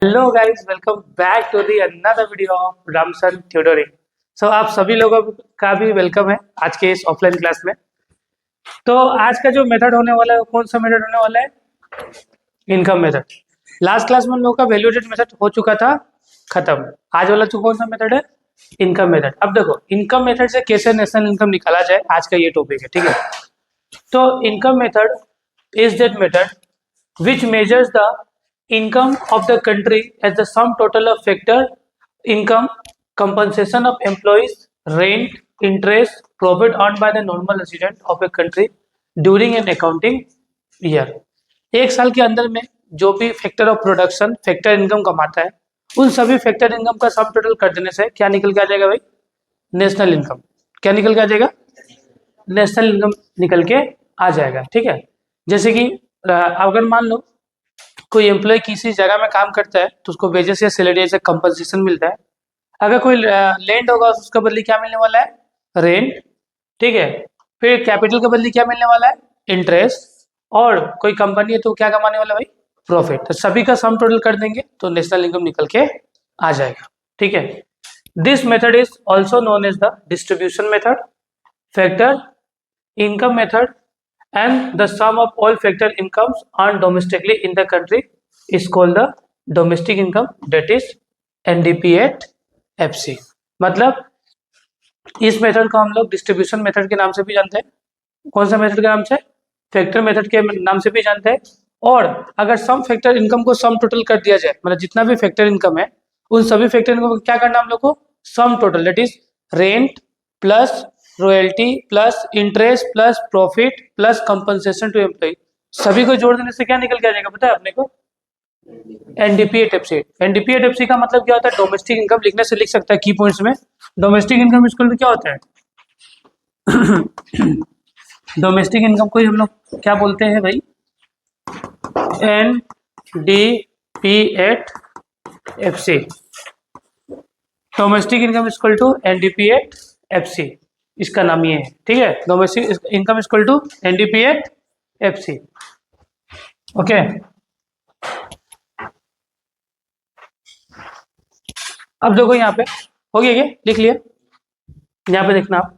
Hello guys, welcome back to the another video of Ramsan tutoring. आप सभी लोगों का भी वेलकम है आज के इस ऑफलाइन क्लास में। तो आज का जो मेथड होने वाला है वो कौन सा मेथड होने वाला है? Income method. लास्ट क्लास में हम लोगों का वैल्यूएटेड मेथड हो चुका था खत्म। आज वाला जो कौन सा मेथड है? Income method. अब देखो इनकम मेथड से कैसे नेशनल इनकम निकाला जाए, आज का ये टॉपिक है, ठीक है। तो income method is that method which measures the income of the country as the sum total of factor income, compensation of employees, rent, interest, profit earned by the normal resident of a country during an accounting year। एक साल के अंदर में जो भी factor of production factor income कमाता है उन सभी फैक्टर इनकम का सम टोटल कर देने से क्या निकल के आ जाएगा भाई? National income. क्या निकल के आ जाएगा? नेशनल इनकम निकल के आ जाएगा, ठीक है। जैसे कि अगर मान लो कोई एम्प्लॉय किसी जगह में काम करता है तो उसको वेजेस या सैलरी से कंपनसेशन मिलता है। अगर कोई लैंड होगा उसका बदले क्या मिलने वाला है? रेंट, ठीक है। फिर कैपिटल के बदले क्या मिलने वाला है? इंटरेस्ट। और कोई कंपनी है तो क्या कमाने वाला है भाई? प्रॉफिट। तो सभी का सम टोटल कर देंगे तो नेशनल इनकम निकल के आ जाएगा, ठीक है। This method is also known as the distribution method, factor income method, and the sum of all factor incomes earned domestically in the country is called the domestic income, that is NDP at FC। मतलब इस method को हम लोग distribution method के नाम से भी जानते हैं। कौन सा मेथड के नाम से? फैक्टर मेथड के नाम से भी जानते हैं। और अगर सम फैक्टर इनकम को सम टोटल कर दिया जाए, मतलब जितना भी फैक्टर इनकम है उन सभी फैक्टर इनकम को क्या करना हम लोग को? Sum total, that is rent plus royalty plus interest plus profit plus compensation to employee, सभी को जोड़ देने से क्या निकल के आ जाएगा पता है अपने को? NDP at FC. NDP at FC का मतलब क्या होता है? Domestic income. लिखने से लिख सकता है की पॉइंट्स में। डोमेस्टिक इनकम इक्वल टू क्या होता है? डोमेस्टिक इनकम को हम लोग क्या बोलते हैं भाई? N D P at F C. Domestic income equal to NDP at F C, इसका नाम ये है, ठीक है। Domestic income equal to NDP at F C, okay. अब देखो यहाँ पे हो गया, क्या लिख लिया? यहाँ पे देखना आप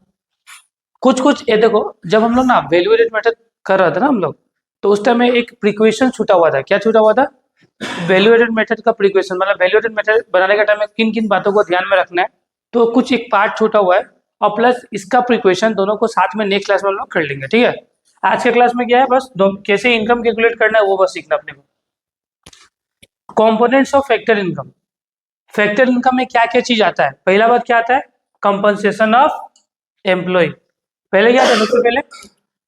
कुछ ये देखो, जब हम लोग ना वैल्यूएटेड मेथड कर रहे थे ना हम लोग, तो उस टाइम में एक प्रीक्वेशन छूटा हुआ था। क्या छूटा हुआ था? वैल्यूएटेड मेथड का प्रीक्वेशन। मतलब वैल्यूएटेड मेथड बनाने का टाइम में किन किन बातों को ध्यान में रखना है, तो कुछ एक पार्ट छूटा हुआ है। और प्लस इसका प्रीक्वेशन दोनों को साथ में नेक्स्ट क्लास में हम लोग कर लेंगे, ठीक है। आज के क्लास में क्या है, बस कैसे इनकम कैलकुलेट करना है वो बस सीखना अपने को। Components of factor income. Factor income में क्या क्या चीज आता है? पहला बात क्या आता है? Compensation of employee. पहले क्या था? सबसे पहले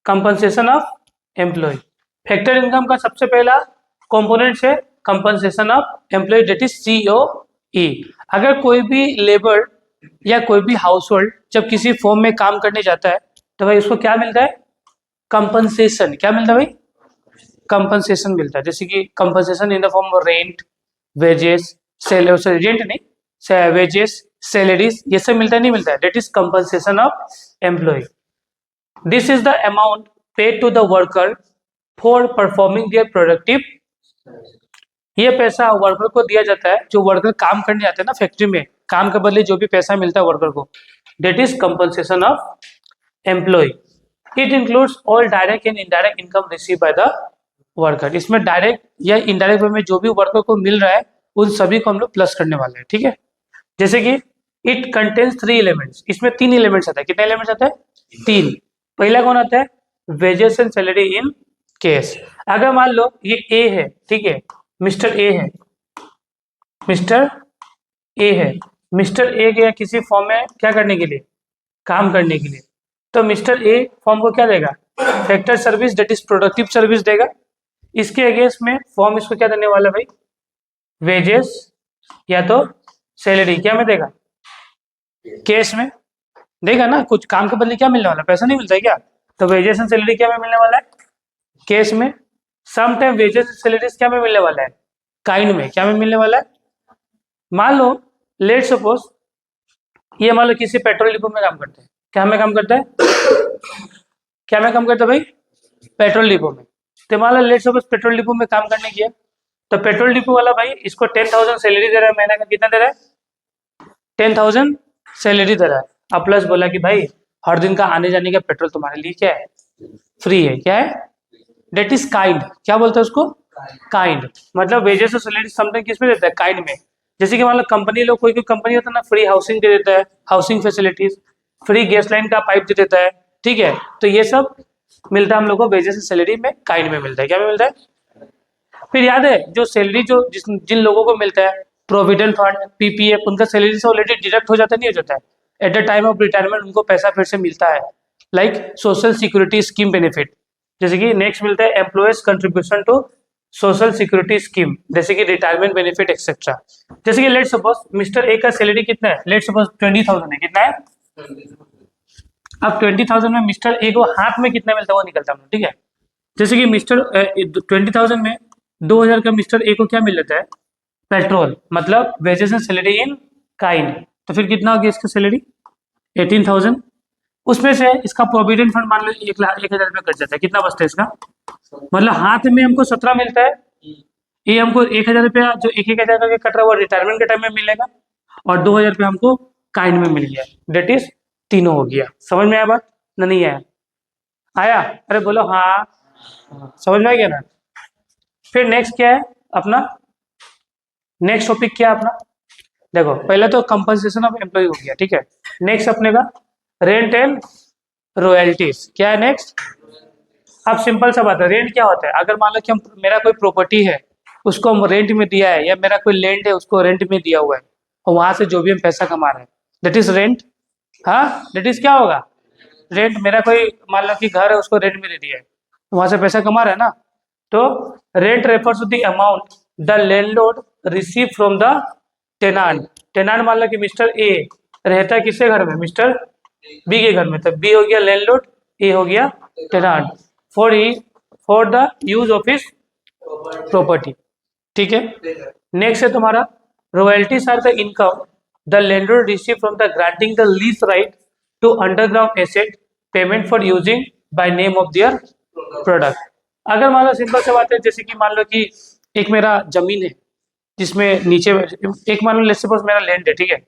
compensation of employee. Factor income का सबसे पहला कंपोनेंट है compensation of employee, that is COE। अगर कोई भी लेबर या कोई भी हाउस होल्ड जब किसी फॉर्म में काम करने जाता है तो भाई उसको क्या मिलता है? कंपनसेशन। क्या मिलता है भाई? कंपनसेशन मिलता है। जैसे कि compensation in the form of rent, wages, rent नहीं, वेजेस, सैलरीज, ये सब मिलता है नहीं मिलता है? That is compensation of employee. This is the amount paid to the worker for performing their productive. ये पैसा वर्कर को दिया जाता है, जो वर्कर काम करने जाते हैं ना फैक्ट्री में, काम के बदले जो भी पैसा मिलता है वर्कर को, that is compensation of employee. It includes all direct and indirect income receive by the worker. इसमें डायरेक्ट या इनडायरेक्ट वे में जो भी वर्कर को मिल रहा है उन सभी को हम लोग प्लस करने वाले हैं, ठीक है। जैसे कि इट कंटेन्स 3 एलिमेंट्स। इसमें 3 एलिमेंट्स आता है। कितने एलिमेंट्स आता है? 3। पहला कौन आता है? Wages and salary in case. अगर मान लो ये ए है, ठीक है, मिस्टर ए है, मिस्टर ए है, मिस्टर ए गया किसी फॉर्म में क्या करने के लिए? काम करने के लिए। तो मिस्टर ए फॉर्म को क्या देगा? Factor service, that is productive service देगा। इसके अगेंस्ट में फॉर्म इसको क्या देने वाला भाई? वेजेस या तो सैलरी। क्या में देगा? कैश में देगा ना। कुछ काम के बदले क्या मिलने वाला? पैसा नहीं मिलता है क्या? तो वेजेस एंड सैलरी क्या में मिलने वाला है? कैश में। Some time wages and salaries क्या में मिलने वाला है? काइंड में। क्या में मिलने वाला है? मान लो लेट सपोज ये मान लो किसी पेट्रोल डिपो में काम करते हैं। क्या में काम करता है? क्या में काम करता है भाई? पेट्रोल डिपो में। तो मान लो लेट सपोज पेट्रोल डिपो में काम करने किया, तो पेट्रोल डिपो वाला भाई इसको 10,000 सैलरी दे रहा है, महीने का कितना दे रहा है? 10,000 सैलरी दे रहा है। अब प्लस बोला कि भाई हर दिन का आने जाने का पेट्रोल तुम्हारे लिए क्या है? फ्री है। क्या है? That is kind. क्या बोलते हैं उसको? काइंड। मतलब वेजेस और सैलरी समथिंग किस में देता है? काइंड में। जैसे कि मान लो कंपनी लोग, कोई कोई कंपनी होता है ना, फ्री हाउसिंग दे देता है, housing facilities, free gas line का पाइप दे देता है, ठीक है। तो ये सब मिलता है हम लोग को वेजेस और सैलरी में, काइंड में मिलता है। क्या में मिलता है? फिर याद है जो सैलरी जो जिन लोगों को मिलता है, प्रोविडेंट फंड, पीपीएफ, उनका सैलरी से ऑलरेडी डिडक्ट हो जाता, नहीं हो जाता है? At the time of retirement उनको पैसा फिर से मिलता है, like social security scheme benefit. जैसे कि नेक्स्ट मिलता है employees contribution to social security scheme, जैसे कि रिटायरमेंट बेनिफिट एक्सेट्रा। जैसे कि लेट सपोज मिस्टर ए का सैलरी कितना है? लेट सपोज 20,000 है। कितना है? अब 20,000 में मिस्टर ए को हाथ में कितना मिलता है वो निकलता है, ठीक है। जैसे कि मिस्टर 20,000 में 2,000 का मिस्टर ए को क्या मिल जाता है? पेट्रोल, मतलब wages and salary in kind. तो फिर कितना हो गया इसका सैलरी? 18,000। उसमें से इसका प्रोविडेंट फंड मान लो 1,00,000 रुपया कट जाता है, कितना बचता है इसका? मतलब हाथ में हमको 17 मिलता है, ये हमको 1,000 रुपया जो 1,000 करके कट रहा है वो रिटायरमेंट के टाइम में मिलेगा, और 2,000 रुपया हमको काइंड में मिल गया। डेट इज तीनों हो गया। समझ में आया बात ना? नहीं आया? आया? अरे बोलो हाँ। समझ में आ गया ना? फिर नेक्स्ट क्या है अपना? नेक्स्ट टॉपिक क्या है अपना? देखो पहले तो कंपनसेशन ऑफ एम्प्लॉय हो गया, ठीक है। नेक्स्ट अपने का रेंट एंड रॉयल्टीज। क्या है नेक्स्ट? अब सिंपल सा बात है, रेंट क्या होता है? अगर मान लो कि हम, मेरा कोई प्रॉपर्टी है उसको हम रेंट में दिया है, या मेरा कोई लैंड है उसको रेंट में दिया हुआ है, और वहां से जो भी हम पैसा कमा रहे हैं, दैट इज रेंट। हाँ, दैट इज क्या होगा? रेंट। मेरा कोई मान लो कि घर है उसको रेंट में दे दिया है, वहां से पैसा कमा रहा है ना, तो rent refers to the amount the landlord receive from the tenant. Tenant मान लो कि मिस्टर ए रहता है किसके घर में? मिस्टर बी के घर में, तो बी हो गया लैंडलॉर्ड, ए हो गया tenant, for the use of his property, ठीक है। नेक्स्ट है तुम्हारा royalties are the income the landlord receive from the granting the lease right to underground asset payment for using by name of their product. अगर मान लो simple से बात है, जैसे कि मान लो कि एक मेरा जमीन है जिसमें नीचे, एक मान लो लेट्स सपोज मेरा लैंड है, ठीक है।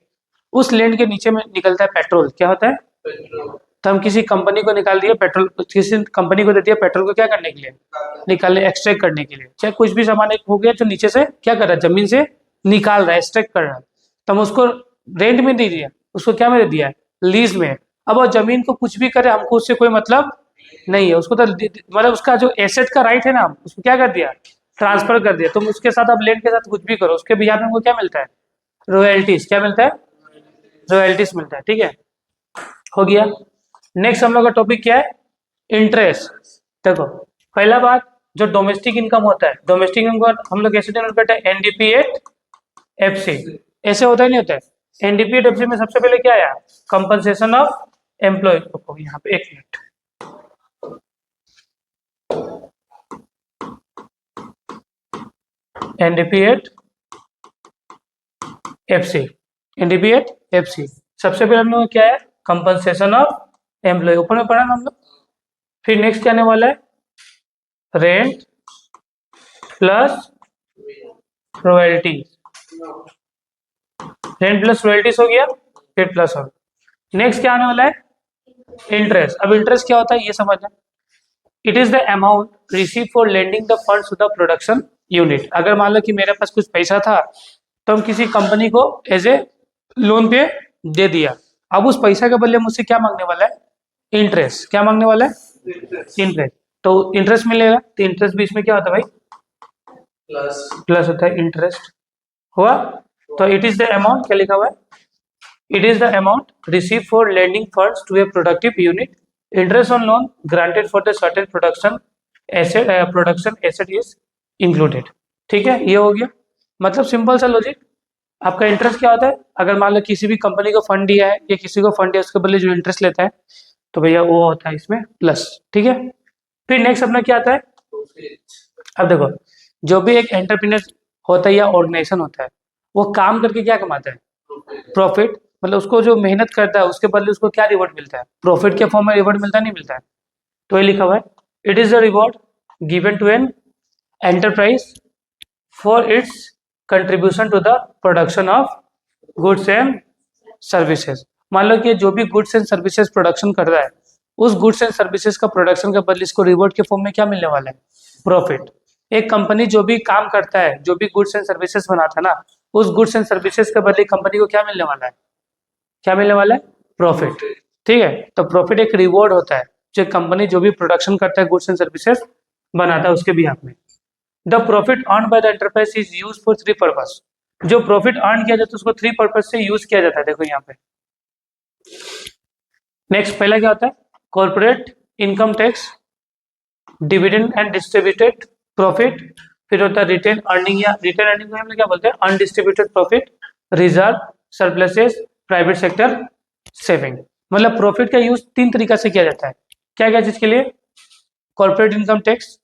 उस लैंड के नीचे में निकलता है पेट्रोल। क्या होता है? तो हम किसी कंपनी को निकाल दिया पेट्रोल, किसी कंपनी को दे दिया पेट्रोल को, क्या करने के लिए? निकालने, एक्सट्रैक्ट करने के लिए। चाहे कुछ भी सामान एक हो गया तो नीचे से क्या कर रहा है? जमीन से निकाल रहा है, एक्सट्रैक्ट कर रहा है, तो हम उसको रेंट में दे दिया, उसको क्या में दे दिया? लीज में। अब वो जमीन को कुछ भी करे हमको उससे कोई मतलब नहीं है, उसको तो मतलब उसका जो एसेट का राइट है ना, उसको क्या कर दिया? ट्रांसफर कर दिया। तुम उसके साथ अब लैंड के साथ कुछ भी करो, उसके बिहाफ में हमको क्या मिलता है? रॉयल्टीज। क्या मिलता है? रॉयल्टीज मिलता है, ठीक है। हो गया। नेक्स्ट हम लोग का टॉपिक क्या है? इंटरेस्ट। देखो पहला बात, जो डोमेस्टिक इनकम होता है, डोमेस्टिक इनकम हम लोग कैसे डिनोट करते हैं? NDP at FC. ऐसे होता है नहीं होता है? एनडीपी एट एफसी में सबसे पहले क्या आया? Compensation of employee. यहाँ पे एक minute, NDP at FC, NDP at FC सबसे पहले हम लोग क्या है? कंपनसेशन ऑफ एम्प्लॉय, ऊपर में पढ़ा ना हम लोग। फिर नेक्स्ट क्या आने वाला है? Rent plus royalties. Rent plus royalties हो गया, फिर प्लस हो गया। नेक्स्ट क्या आने वाला है? इंटरेस्ट। अब इंटरेस्ट क्या होता है ये समझना। It is the amount receive for lending the funds to the production unit. अगर मान लो कि मेरे पास कुछ पैसा था तो हम किसी कंपनी को एज ए लोन पे दे दिया, अब उस पैसा के बदले मुझसे क्या मांगने वाला है? इंटरेस्ट। क्या मांगने वाला है? इंटरेस्ट। तो इंटरेस्ट मिलेगा, तो इंटरेस्ट भी इसमें क्या होता है भाई? प्लस होता है इंटरेस्ट। हुआ? तो इट इज द अमाउंट, क्या लिखा हुआ है? It is the amount receive for lending funds to a productive unit, interest on loan granted for the certain production asset is included. ठीक है, ये हो गया। मतलब सिंपल सा लॉजिक। आपका इंटरेस्ट क्या होता है? अगर मान लो किसी भी कंपनी को फंड दिया है या किसी को फंड दिया, उसके बदले जो इंटरेस्ट लेता है, तो भैया वो होता है इसमें प्लस। ठीक है, फिर नेक्स्ट अपना क्या आता है? अब देखो, जो भी एक एंटरप्रेन्योर होता है या ऑर्गेनाइजेशन होता है, वो काम करके क्या कमाता है? प्रॉफिट। मतलब उसको जो मेहनत करता है उसके बदले उसको क्या रिवॉर्ड मिलता है? प्रॉफिट के फॉर्म में रिवॉर्ड मिलता है, नहीं मिलता है? तो ये लिखा हुआ है, it is the reward given to an enterprise for its contribution to the production of goods and services. मान लो कि जो भी गुड्स एंड सर्विसेज प्रोडक्शन कर रहा है, उस गुड्स एंड सर्विसेज का प्रोडक्शन का बदले इसको रिवॉर्ड के फॉर्म में क्या मिलने वाला है? प्रॉफिट। एक कंपनी जो भी काम करता है, जो भी गुड्स एंड सर्विसेज बनाता है ना, उस गुड्स एंड सर्विसेज के बदले कंपनी को क्या मिलने वाला है? क्या मिलने वाला है? प्रॉफिट। ठीक है, तो प्रॉफिट एक रिवॉर्ड होता है जो कंपनी जो भी प्रोडक्शन करता है, गुड्स एंड सर्विसेज बनाता है, उसके बिहाफ में। The profit earn by the enterprise is use for 3 purpose. जो प्रॉफिट अर्न किया जाता है उसको 3 पर्पस से यूज किया जाता है। देखो यहाँ पे नेक्स्ट पहला क्या होता है? Corporate income tax, dividend and distributed profit, फिर होता है रिटेन अर्निंग, या रिटेन अर्निंग को हम क्या बोलते हैं? Undistributed profit, reserve, surpluses, private sector saving. मतलब प्रॉफिट का यूज 3 तरीका से किया जाता है। क्या क्या चीज के लिए? कॉर्पोरेट इनकम टैक्स,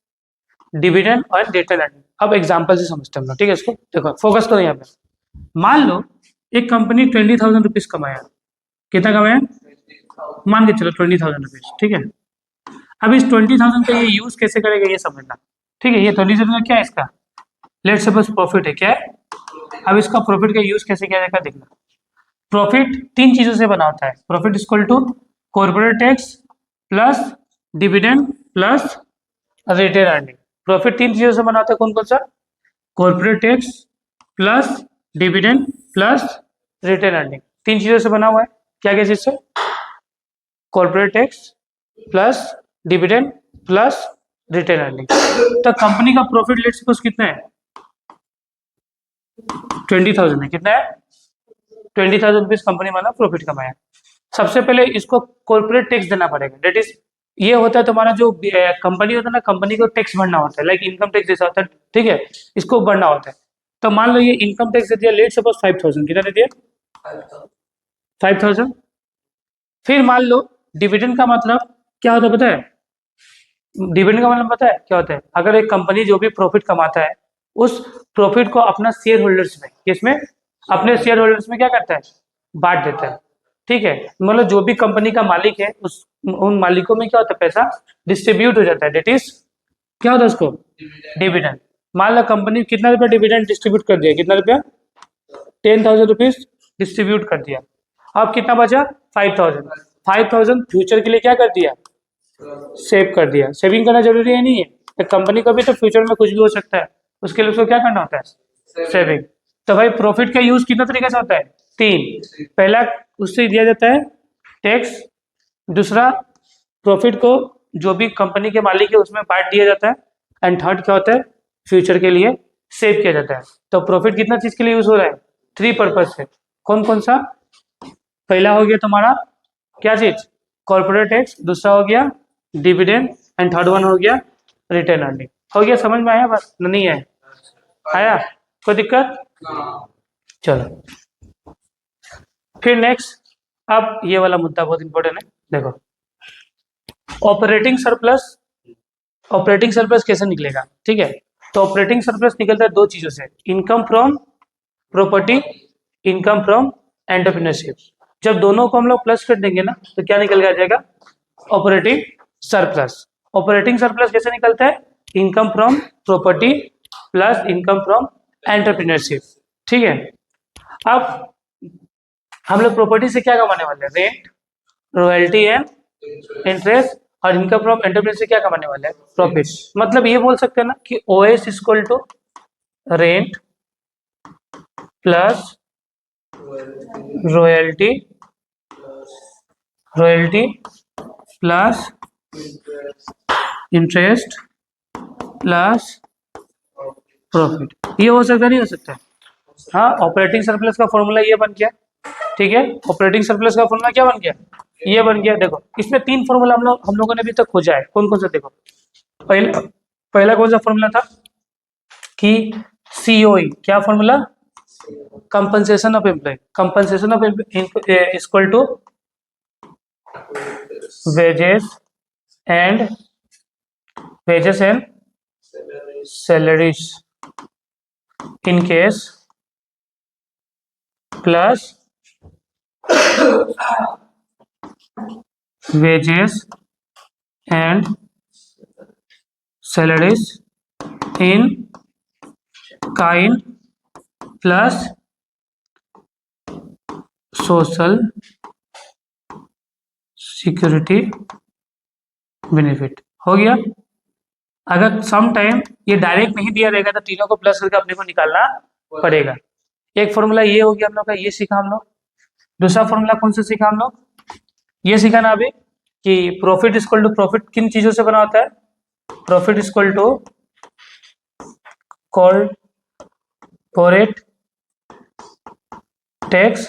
डिविडेंड और रिटेन अर्निंग। अब एग्जांपल से समझते हैं हम लोग, ठीक है? इसको देखो, फोकस करो यहाँ पे। मान लो एक कंपनी 20,000 रुपीज कमाया। कितना कमाया? मान के चलो 20,000 रुपीज, ठीक है? अब इस 20,000 का ये यूज कैसे करेगा ये समझना, ठीक है? ये 20,000 का क्या है इसका? लेट सपोज प्रॉफिट है, क्या है? अब इसका प्रॉफिट का यूज कैसे किया जाएगा देखना। प्रॉफिट 3 चीजों से बना होता है। Profit equal to corporate tax plus dividend plus retain earning. Profit 3 चीजों से बना होता है। कौन कौन सा? Corporate tax plus dividend plus retain earning. 3 चीजों से बना हुआ है। क्या क्या चीज से? Corporate tax plus dividend plus retain earning. तो कंपनी का प्रॉफिट लेट सपोज कितना है? 20,000 है। कितना है? 20,000 रुपीज कंपनी वाला प्रॉफिट कमाया। सबसे पहले इसको कॉर्पोरेट टैक्स देना पड़ेगा। डेट इज, ये होता है तुम्हारा जो कंपनी होता है ना, कंपनी को टैक्स भरना होता है, लाइक इनकम टैक्स जैसा होता है, ठीक है? इसको भरना होता है। तो मान लो ये इनकम टैक्स दे दिया, लेट सपोज 5,000। कितना दे दिया? 5,000। फिर मान लो डिविडेंड का मतलब क्या होता है पता है? डिविडेंड का मतलब पता है क्या होता है? अगर एक कंपनी जो भी प्रॉफिट कमाता है, उस प्रॉफिट को अपना शेयर होल्डर्स में, किसमें? अपने शेयर होल्डर्स में क्या करता है? बांट देता है। ठीक है, मतलब जो भी कंपनी का मालिक है, उस उन मालिकों में क्या होता है? पैसा डिस्ट्रीब्यूट हो जाता है। डेट इज, क्या होता है उसको? डिविडेंड। मान लो कंपनी कितना रुपया डिविडेंड डिस्ट्रीब्यूट कर दिया? कितना रुपया? 10,000 रुपीज डिस्ट्रीब्यूट कर दिया। अब कितना बचा? 5,000। 5,000 फ्यूचर के लिए क्या कर दिया? सेव कर दिया। सेविंग करना जरूरी है नहीं है? तो कंपनी को भी तो फ्यूचर में कुछ भी हो सकता है, उसके लिए उसको क्या करना होता है? सेविंग। तो भाई प्रॉफिट का यूज कितना तरीके से होता है? 3। पहला उससे दिया जाता है टैक्स, दूसरा प्रॉफिट को जो भी कंपनी के मालिक है उसमें बांट दिया जाता है, एंड थर्ड क्या होता है? फ्यूचर के लिए सेव किया जाता है। तो प्रॉफिट कितना चीज के लिए यूज हो रहा है? 3 पर्पज से। कौन कौन सा? पहला हो गया तुम्हारा क्या चीज? कॉर्पोरेट टैक्स, दूसरा हो गया डिविडेंड, एंड थर्ड वन हो गया रिटर्न अर्निंग। हो गया? समझ में आया? बस नहीं है आया? कोई दिक्कत? चलो फिर नेक्स्ट। अब ये वाला मुद्दा बहुत इंपॉर्टेंट है। देखो, ऑपरेटिंग सरप्लस। ऑपरेटिंग सरप्लस कैसे निकलेगा? ठीक है, तो ऑपरेटिंग सरप्लस निकलता है 2 चीजों से। Income from property, income from entrepreneurship. जब दोनों को हम लोग प्लस कर देंगे ना, तो क्या निकल के आ जाएगा? Operating surplus. ऑपरेटिंग सरप्लस कैसे निकलता है? Income from property plus income from entrepreneurship. ठीक है, अब हम लोग प्रॉपर्टी से क्या कमाने वाले हैं? Rent, royalty and interest. और इनकम फ्रॉम एंटरप्रेन्योरशिप से क्या कमाने वाले हैं? प्रॉफिट। मतलब ये बोल सकते हैं ना कि OS equal to rent plus royalty, royalty plus interest plus profit. ये हो सकता नहीं हो सकता? हाँ, ऑपरेटिंग सरप्लस का फॉर्मूला ये बन गया। ठीक है, ऑपरेटिंग सरप्लस का फॉर्मूला क्या बन गया? ये बन गया। देखो, इसमें 3 फॉर्मूला हम लोगों ने अभी तक खोजा है। कौन कौन सा? देखो, पहला कौन सा फॉर्मूला था कि सीओई, क्या formula? Compensation of employee. Compensation of equal to wages and salaries in cash plus wages and salaries in kind plus social security benefit हो गया। अगर सम टाइम ये डायरेक्ट नहीं दिया रहेगा तो तीनों को प्लस करके अपने को निकालना पड़ेगा। एक फॉर्मूला ये हो गया हम लोग का, ये सीखा हम लोग। दूसरा फॉर्मूला कौन सा सीखा हम लोग, ये सीखा ना अभी कि प्रॉफिट इक्वल टू प्रॉफिट किन चीजों से बना होता है। Profit equal to corporate tax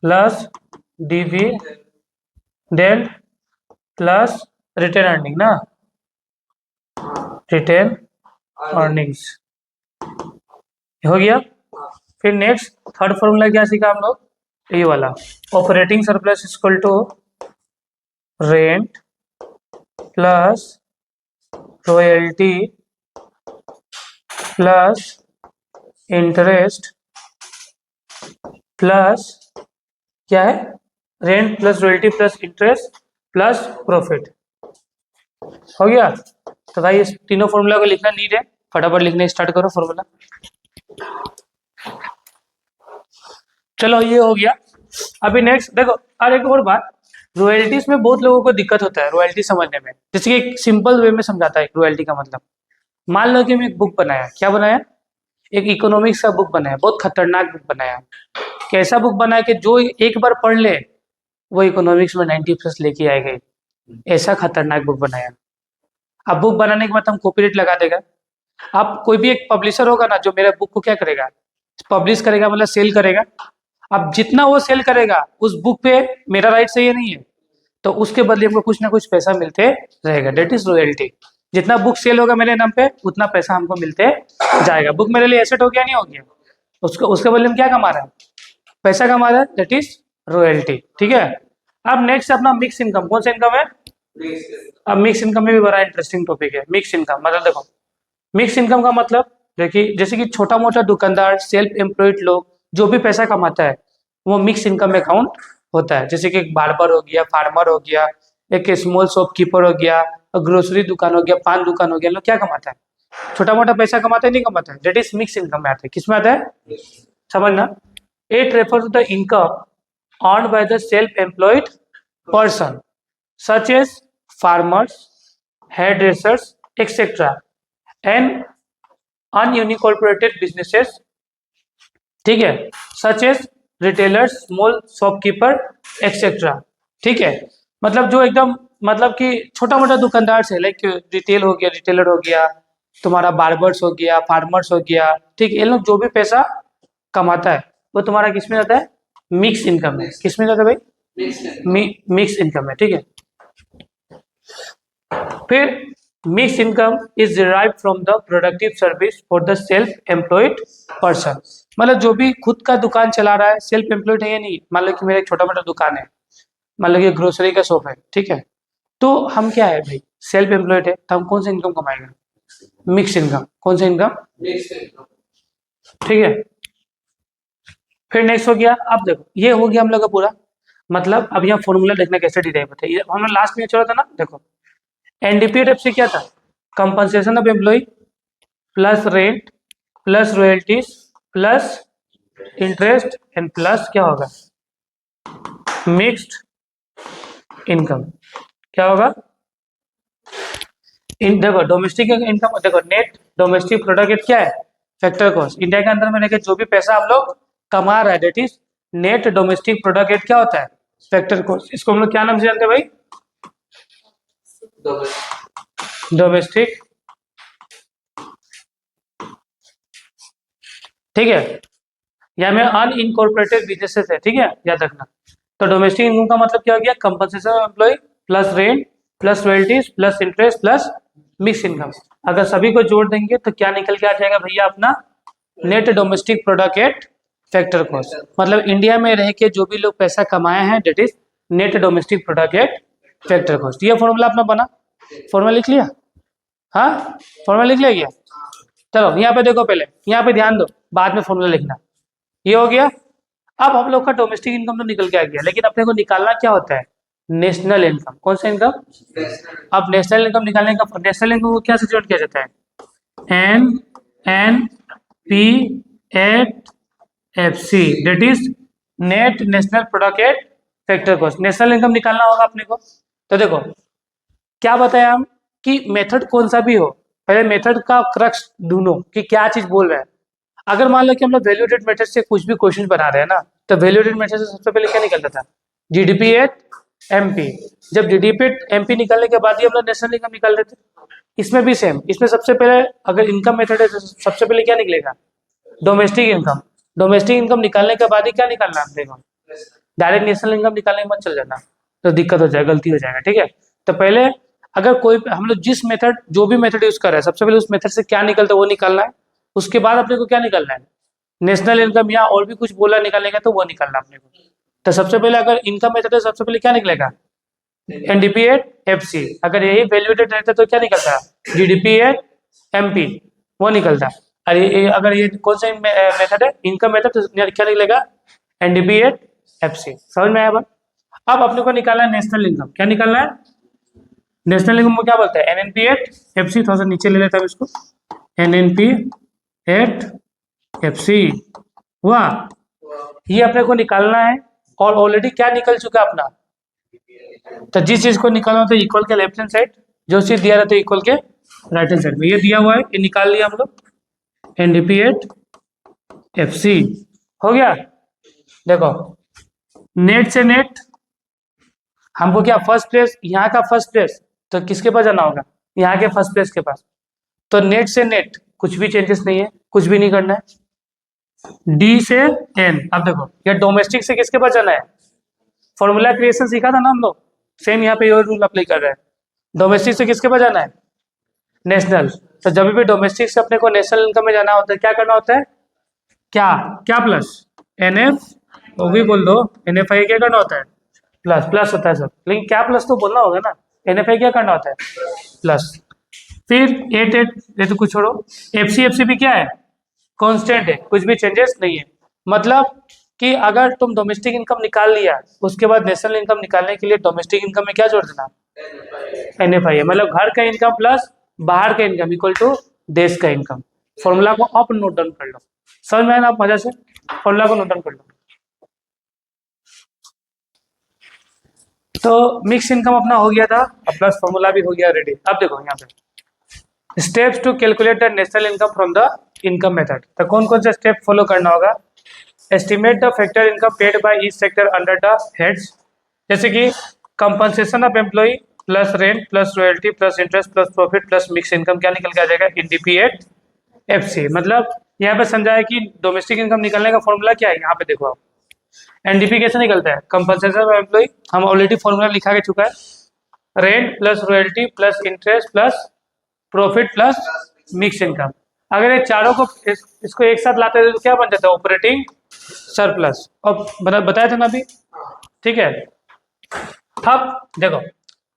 plus dividend plus retain earning ना, रिटेन अर्निंग्स हो गया। फिर नेक्स्ट थर्ड फॉर्मूला क्या सीखा हम लोग, ये वाला operating surplus equal to rent plus royalty plus interest plus क्या है, rent plus royalty plus interest plus profit हो गया। तो भाई इस तीनों फॉर्मूला को लिखना नीड है, फटाफट लिखने स्टार्ट करो फॉर्मूला। चलो ये हो गया। अभी नेक्स्ट देखो, और एक और बात, रॉयल्टीज में बहुत लोगों को दिक्कत होता है रॉयल्टी समझने में। जैसे कि एक सिंपल वे में समझाता है रॉयल्टी का मतलब। मान लो कि मैं एक बुक बनाया, क्या बनाया, एक इकोनॉमिक्स का बुक बनाया, बहुत खतरनाक बुक बनाया। कैसा बुक बनाया कि जो एक बार पढ़ ले वो इकोनॉमिक्स में 90+ लेके आएगा, ऐसा खतरनाक बुक बनाया। अब बुक बनाने के बाद हम कॉपीराइट लगा देगा। अब कोई भी एक पब्लिशर होगा ना जो मेरे बुक को क्या करेगा, पब्लिश करेगा, मतलब सेल करेगा। अब जितना वो सेल करेगा उस बुक पे मेरा राइट सही है नहीं है, तो उसके बदले हमको कुछ ना कुछ पैसा मिलते रहेगा, डेट इज रॉयल्टी। जितना बुक सेल होगा मेरे नाम पे उतना पैसा हमको मिलते जाएगा। बुक मेरे लिए एसेट हो गया नहीं हो गया, उसको उसके बदले में क्या कमा रहा है, पैसा कमा रहा है, दैट इज रॉयल्टी। ठीक है। अब नेक्स्ट अपना मिक्स इनकम, कौन सा इनकम है, अब मिक्स इनकम में भी बड़ा इंटरेस्टिंग टॉपिक है मिक्स इनकम। मतलब देखो मिक्स इनकम का मतलब देखिए, जैसे कि छोटा मोटा दुकानदार, सेल्फ एम्प्लॉयड लोग जो भी पैसा कमाता है वो मिक्स इनकम में काउंट होता है। जैसे कि एक बार्बर हो गया, फार्मर हो गया, एक स्मॉल शॉपकीपर हो गया, ग्रोसरी दुकान हो गया, पान दुकान हो गया, लोग क्या कमाता है, छोटा मोटा पैसा कमाता है नहीं कमाता है, दैट इज मिक्स इनकम में आता है। किस में आता है, समझना। It refer to the income earned by the self employed person such as farmers, hairdressers, etc. and unincorporated businesses, ठीक है, such as retailers, small shopkeeper, etc. ठीक है। मतलब जो एकदम मतलब कि छोटा मोटा दुकानदार से, लाइक रिटेल हो गया, रिटेलर हो गया, तुम्हारा बार्बर्स हो गया, फार्मर्स हो गया, ठीक है, ये लोग जो भी पैसा कमाता है वो तुम्हारा किस में जाता है, मिक्स इनकम में। किस में जाता है भाई, मिक्स इनकम है। ठीक है। फिर mix income is derived from the productive service for the self employed person. मतलब जो भी खुद का दुकान चला रहा है, सेल्फ एम्प्लॉयड है या नहीं, मान लो कि मेरा एक छोटा मोटा दुकान है, मान लो कि ग्रोसरी का शॉप है, ठीक है, तो हम क्या है भाई, सेल्फ एम्प्लॉयड है, तो हम कौन सा इनकम कमाएगा, मिक्स इनकम। कौन सा इनकम, ठीक है। फिर नेक्स्ट हो गया, अब देखो ये हो गया हम लोग का पूरा। मतलब अब यहाँ फॉर्मूला देखना कैसे डिराइव होता है, हम लोग लास्ट में चला था ना, देखो एनडीपीएफ क्या था, compensation of employ plus rent plus royalties plus interest and plus क्या होगा, मिक्स्ड इनकम। क्या होगा, इन देखो डोमेस्टिक इनकम, देखो नेट डोमेस्टिक प्रोडक्ट क्या है, फैक्टर कॉस्ट। इंडिया के अंदर में रहकर जो भी पैसा हम लोग कमा रहा है, that is net domestic product क्या होता है, फैक्टर कॉस्ट। इसको हम लोग क्या नाम से जानते हैं भाई, डोमेस्टिक, ठीक है। या में अनइनकॉर्पोरेटेड बिजनेसेस है, ठीक है, याद रखना। तो डोमेस्टिक इनकम का मतलब क्या हो गया, compensation of employ plus rent plus royalties plus interest plus mix income. अगर सभी को जोड़ देंगे तो क्या निकल के आ जाएगा भैया, अपना net domestic product factor cost. मतलब इंडिया में रह के जो भी लोग पैसा कमाए हैं, that is net domestic product factor cost. ये फॉर्मूला अपना बना, फॉर्मूला लिख लिया, हाँ फॉर्मूला लिख लिया गया। चलो यहाँ पे देखो, पहले यहाँ पे ध्यान दो, बाद में फॉर्मूला लिखना। ये हो गया। अब हम लोग का डोमेस्टिक इनकम तो निकल के आ गया, लेकिन अपने को निकालना क्या होता है, नेशनल इनकम। कौन सा इनकम, अब नेशनल इनकम निकालने का, नेशनल इनकम को क्या से डिनोट किया जाता है, N NPAT-FC, that is net national product at factor cost. National income निकालना होगा अपने को। तो देखो क्या बताया हम कि मेथड कौन सा भी हो, पहले मेथड का क्रक्स ढूंढो कि क्या चीज बोल रहा है। अगर मान लो कि हम लोग वैल्यू एडेड मेथड से कुछ भी क्वेश्चन बना रहे हैं ना, तो वैल्यू एडेड मेथड से सबसे पहले क्या निकलता था? GDP at MP. जब जीडीपी एट एमपी निकालने के बाद ही हम लोग नेशनल इनकम निकाल रहे थे। इसमें भी सेम, इसमें सबसे पहले अगर इनकम मेथड है तो सबसे पहले क्या निकलेगा? Domestic income. डोमेस्टिक इनकम निकालने के बाद ही क्या निकालना है देखो, डायरेक्ट नेशनल इनकम निकालने में मत चल जाना, तो दिक्कत हो जाएगा, गलती हो जाएगा। ठीक है, तो पहले अगर कोई हम लोग जिस मेथड जो भी मेथड यूज कर रहे हैं सबसे पहले उस मेथड से क्या निकलता है वो निकालना है। उसके बाद अपने को क्या निकालना है? नेशनल इनकम या और भी कुछ बोला निकालने का तो वो निकालना अपने को। तो सबसे पहले अगर इनकम मेथड है सबसे पहले क्या निकलेगा? NDP at FC. अगर यही वैल्यूएटेड रहता तो क्या निकलता? जीडीपी एट एमपी, वो निकलता। अरे अगर ये कौन सा मेथड है? इनकम मेथड, तो क्या निकलेगा? NDP at FC. समझ में आया बात? अब अपने को निकालना है नेशनल इनकम। क्या निकालना है? नेशनल इनकम को क्या बोलते हैं? NNP at FC. थोड़ा सा नीचे ले लेता हूं इसको, एनएनपी एट एफसी हुआ। ये अपने को निकालना है और ऑलरेडी क्या निकल चुका अपना? तो जिस चीज को निकालना होता है इक्वल के लेफ्ट हैंड साइड, जो चीज दिया रहता है इक्वल के राइट हैंड साइड में, ये दिया हुआ है, ये निकाल लिया हम लोग। एनडीपी एट एफसी हो गया। देखो नेट से नेट हमको क्या फर्स्ट प्लेस, यहाँ का फर्स्ट प्लेस, तो किसके पास जाना होगा? यहाँ के फर्स्ट प्लेस के पास। तो नेट से नेट कुछ भी चेंजेस नहीं है, कुछ भी नहीं करना है। डी से एन। अब देखो ये डोमेस्टिक से किसके पास जाना है? फॉर्मूला क्रिएशन सीखा था ना हम लोग, सेम यहाँ पे ये रूल अप्लाई कर रहे हैं। डोमेस्टिक से किसके पास जाना है? नेशनल। तो जब भी डोमेस्टिक से अपने को नेशनल इनकम में जाना होता है क्या करना होता है? क्या क्या प्लस एनएफ, वो भी बोल दो, एनएफ आई क्या करना होता है? प्लस। प्लस होता है सब, लेकिन क्या प्लस तो बोलना होगा ना। एनएफ आई क्या करना होता है? प्लस। फिर एट एट, ये तो कुछ छोड़ो। एफसी भी क्या है? कांस्टेंट है, कुछ भी चेंजेस नहीं है। मतलब कि अगर तुम डोमेस्टिक इनकम निकाल लिया उसके बाद नेशनल इनकम निकालने के लिए डोमेस्टिक इनकम में क्या जोड़ देना? एनएफआई है। मतलब घर का इनकम प्लस बाहर का इनकम इक्वल टू देश का इनकम। फॉर्मूला को आप नोट डाउन कर लो, समझ में आया ना? आप मजा से फॉर्मूला को नोट डाउन कर लो। तो मिक्स इनकम अपना हो गया था, अब प्लस फॉर्मूला भी हो गया रेडी। अब देखो यहाँ पे steps to calculate the national income from the income method. तो कौन कौन से स्टेप फॉलो करना होगा? Estimate the factor income paid by each sector under the heads, जैसे कि compensation of employ plus rent plus royalty plus interest plus profit plus mix income, क्या निकल के आ जाएगा? NDP at FC. मतलब यहाँ पे समझाया कि डोमेस्टिक इनकम निकालने का फॉर्मूला क्या है। यहाँ पे देखो आप, एनडीपी कैसे निकलता है? कंपनसेशन ऑफ एम्प्लॉय, हम ऑलरेडी फॉर्मूला लिखा के चुका है, rent plus royalty plus interest plus profit plus mix income. अगर ये चारों को इसको एक साथ लाते हैं तो क्या बन जाता है? Operating surplus. अब बताया था ना अभी, ठीक है। अब देखो